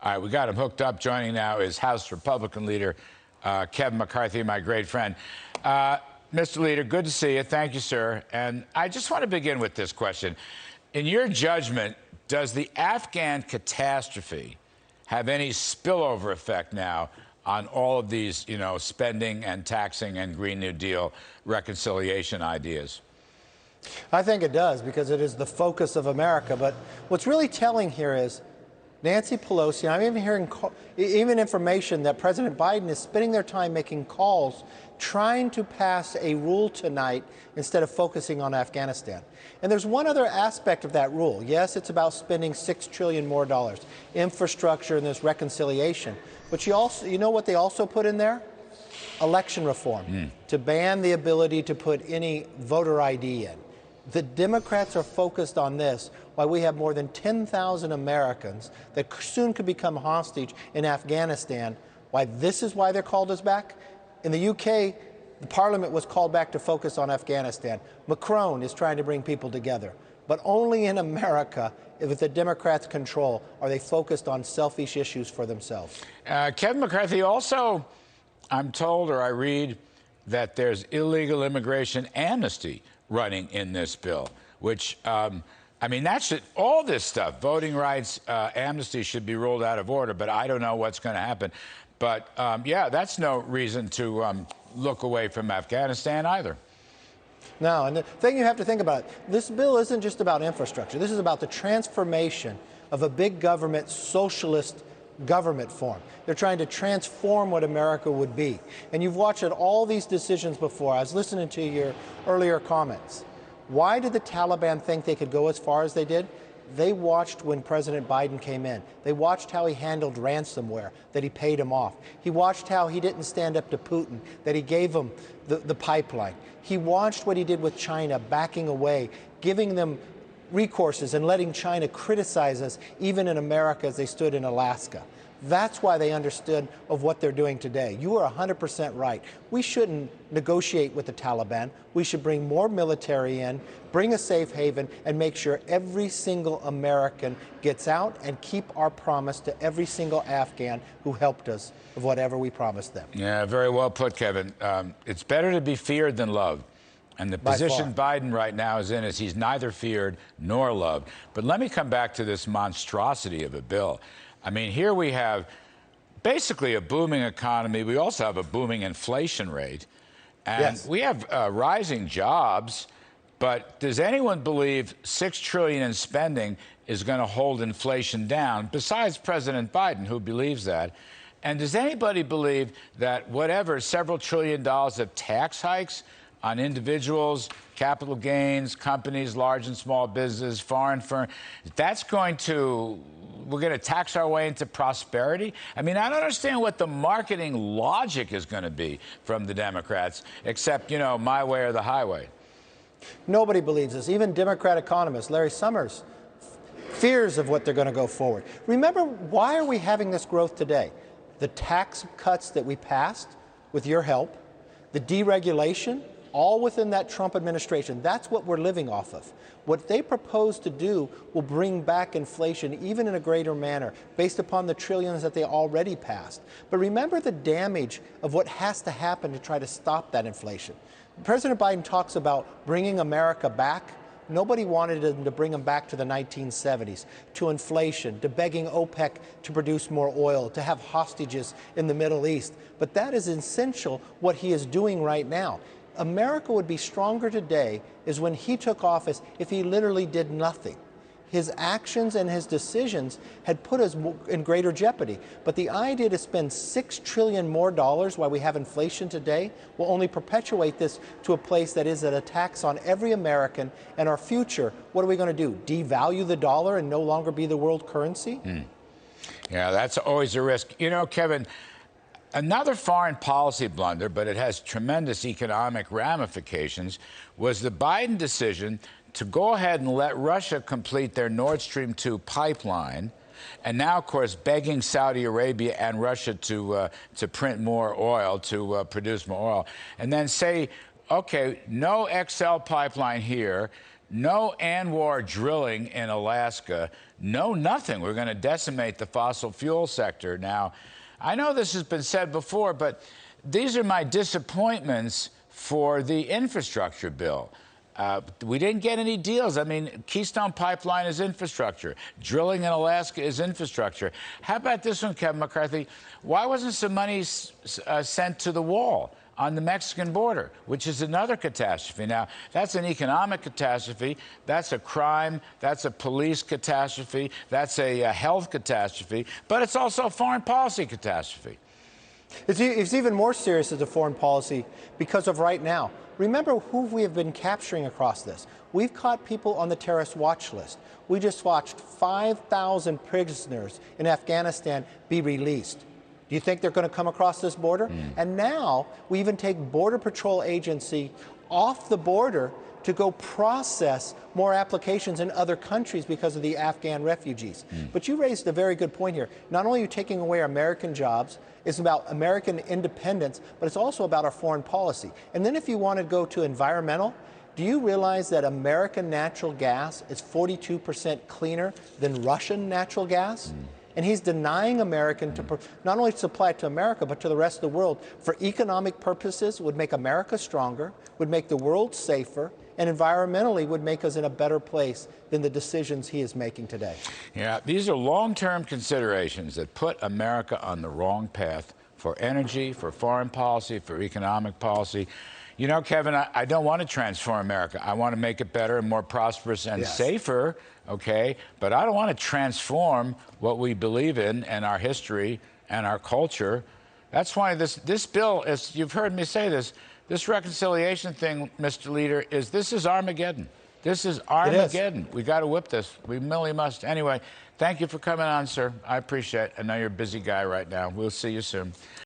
All right, we got him hooked up. Joining now is House Republican leader Kevin McCarthy, my great friend. Mr. Leader, good to see you. Thank you, sir. And I just want to begin with this question. In your judgment, does the Afghan catastrophe have any spillover effect now on all of these, spending and taxing and Green New Deal reconciliation ideas? I think it does, because it is the focus of America. But what's really telling here is Nancy Pelosi, I'm even hearing information that President Biden is spending their time making calls trying to pass a rule tonight instead of focusing on Afghanistan. And there's one other aspect of that rule. Yes, it's about spending $6 trillion more dollars, infrastructure and this reconciliation. But you know what they also put in there? Election reform, to ban the ability to put any voter ID in. The Democrats are focused on this, while we have more than 10,000 Americans that soon could become hostage in Afghanistan. Why this is why they're called us back? In the UK, the Parliament was called back to focus on Afghanistan. Macron is trying to bring people together. But only in America, with the Democrats' control, are they focused on selfish issues for themselves. Kevin McCarthy, also, I'm told, or I read, that there's illegal immigration amnesty running in this bill, which, all this stuff, voting rights, amnesty should be ruled out of order, but I don't know what's going to happen. But, yeah, that's no reason to look away from Afghanistan either. No, and the thing you have to think about, this bill isn't just about infrastructure. This is about the transformation of a big government, socialist government form. They're trying to transform what America would be. And you've watched all these decisions before. I was listening to your earlier comments. Why did the Taliban think they could go as far as they did? They watched when President Biden came in. They watched how he handled ransomware, that he paid him off. He watched how he didn't stand up to Putin, that he gave him the pipeline. He watched what he did with China, backing away, giving them recourses and letting China criticize us, even in America, as they stood in Alaska. That's why they understood of what they're doing today. You are 100% right. We shouldn't negotiate with the Taliban. We should bring more military in, bring a safe haven, and make sure every single American gets out and keep our promise to every single Afghan who helped us of whatever we promised them. Yeah, very well put, Kevin. It's better to be feared than loved. And the position Biden right now is in is he's neither feared nor loved. But let me come back to this monstrosity of a bill. I mean, here we have basically a booming economy. We also have a booming inflation rate. And we have rising jobs. But does anyone believe $6 trillion in spending is going to hold inflation down, besides President Biden, who believes that? And does anybody believe that whatever, several $1 trillion of tax hikes on individuals, capital gains, companies, large and small business, foreign firms, we're going to tax our way into prosperity? I mean, I don't understand what the marketing logic is going to be from the Democrats, except, my way or the highway. Nobody believes this. Even Democrat economist Larry Summers fears of what they're going to go forward. Remember, why are we having this growth today? The tax cuts that we passed with your help, the deregulation, all within that Trump administration. That's what we're living off of. What they propose to do will bring back inflation even in a greater manner based upon the trillions that they already passed. But remember the damage of what has to happen to try to stop that inflation. President Biden talks about bringing America back. Nobody wanted him to bring him back to the 1970s, to inflation, to begging OPEC to produce more oil, to have hostages in the Middle East. But that is essential what he is doing right now. America would be stronger today is when he took office if he literally did nothing. His actions and his decisions had put us in greater jeopardy. But the idea to spend $6 trillion more dollars while we have inflation today will only perpetuate this to a place that is an tax on every American and our future. What are we going to do? Devalue the dollar and no longer be the world currency? Yeah, that's always a risk. Kevin, another foreign policy blunder, but it has tremendous economic ramifications, was the Biden decision to go ahead and let Russia complete their Nord Stream 2 pipeline, and now, of course, begging Saudi Arabia and Russia to print more oil, to produce more oil, and then say, okay, no XL pipeline here, no ANWR drilling in Alaska, no nothing. We're going to decimate the fossil fuel sector. Now, I know this has been said before, but these are my disappointments for the infrastructure bill. We didn't get any deals. I mean, Keystone Pipeline is infrastructure. Drilling in Alaska is infrastructure. How about this one, Kevin McCarthy? Why wasn't some money sent to the wall on the Mexican border, which is another catastrophe? Now, that's an economic catastrophe. That's a crime. That's a police catastrophe. That's a health catastrophe. But it's also a foreign policy catastrophe. It's even more serious as a foreign policy because of right now. Remember who we have been capturing across this. We've caught people on the terrorist watch list. We just watched 5,000 prisoners in Afghanistan be released. Do you think they're going to come across this border? And now we even take Border Patrol agency off the border to go process more applications in other countries because of the Afghan refugees. But you raised a very good point here. Not only are you taking away American jobs, it's about American independence, but it's also about our foreign policy. And then if you want to go to environmental, do you realize that American natural gas is 42% cleaner than Russian natural gas? And he's denying American to not only supply it to America, but to the rest of the world for economic purposes, would make America stronger, would make the world safer, and environmentally would make us in a better place than the decisions he is making today. Yeah, these are long-term considerations that put America on the wrong path for energy, for foreign policy, for economic policy. You know, Kevin, I don't want to transform America. I want to make it better and more prosperous and safer, okay? But I don't want to transform what we believe in and our history and our culture. That's why this bill, as you've heard me say this reconciliation thing, Mr. Leader, this is Armageddon. This is Armageddon. We got to whip this. We really must. Anyway, thank you for coming on, sir. I appreciate it. I know you're a busy guy right now. We'll see you soon.